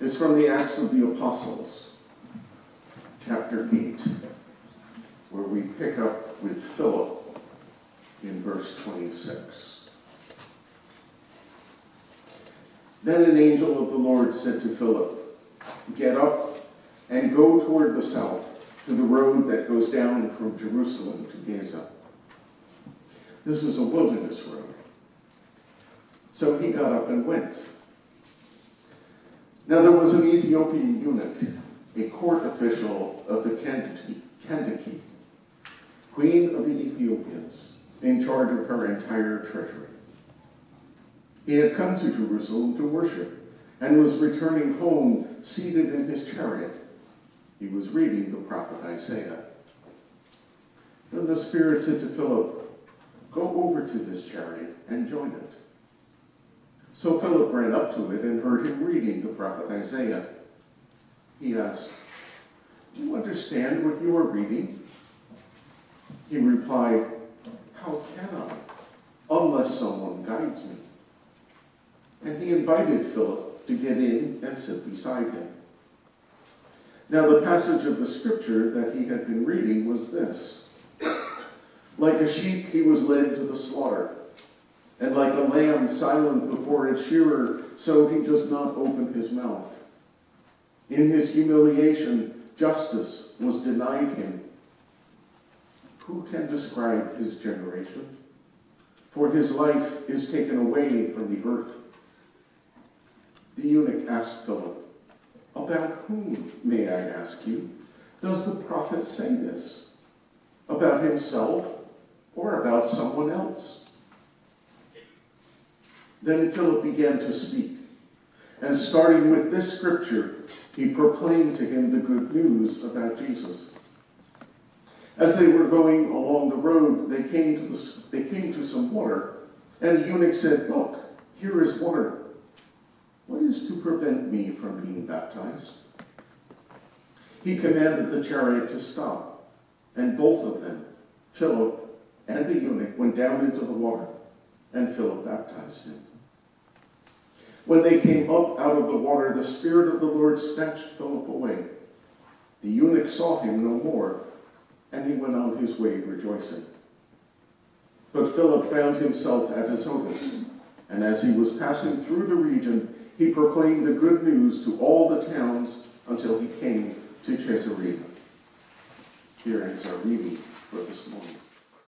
is from the Acts of the Apostles, chapter 8, where we pick up with Philip in verse 26. Then an angel of the Lord said to Philip, "Get up and go toward the south, to the road that goes down from Jerusalem to Gaza. This is a wilderness road." So he got up and went. Now there was an Ethiopian eunuch, a court official of the Candace, queen of the Ethiopians, in charge of her entire treasury. He had come to Jerusalem to worship and was returning home seated in his chariot. He was reading the prophet Isaiah. Then the Spirit said to Philip, "Go over to this chariot and join it." So Philip ran up to it and heard him reading the prophet Isaiah. He asked, "Do you understand what you are reading?" He replied, "How can I, unless someone guides me?" And he invited Philip to get in and sit beside him. Now the passage of the scripture that he had been reading was this: "Like a sheep he was led to the slaughter, and like a lamb silent before its shearer, so he does not open his mouth. In his humiliation, justice was denied him. Who can describe his generation? For his life is taken away from the earth." The eunuch asked Philip, "About whom, may I ask you, does the prophet say this? About himself or about someone else?" Then Philip began to speak, and starting with this scripture, he proclaimed to him the good news about Jesus. As they were going along the road, they came to some water, and the eunuch said, "Look, here is water. What is to prevent me from being baptized?" He commanded the chariot to stop, and both of them, Philip and the eunuch, went down into the water, and Philip baptized him. When they came up out of the water, the Spirit of the Lord snatched Philip away. The eunuch saw him no more, and he went on his way rejoicing. But Philip found himself at Azotus, and as he was passing through the region, he proclaimed the good news to all the towns until he came to Caesarea. Here ends our reading for this morning.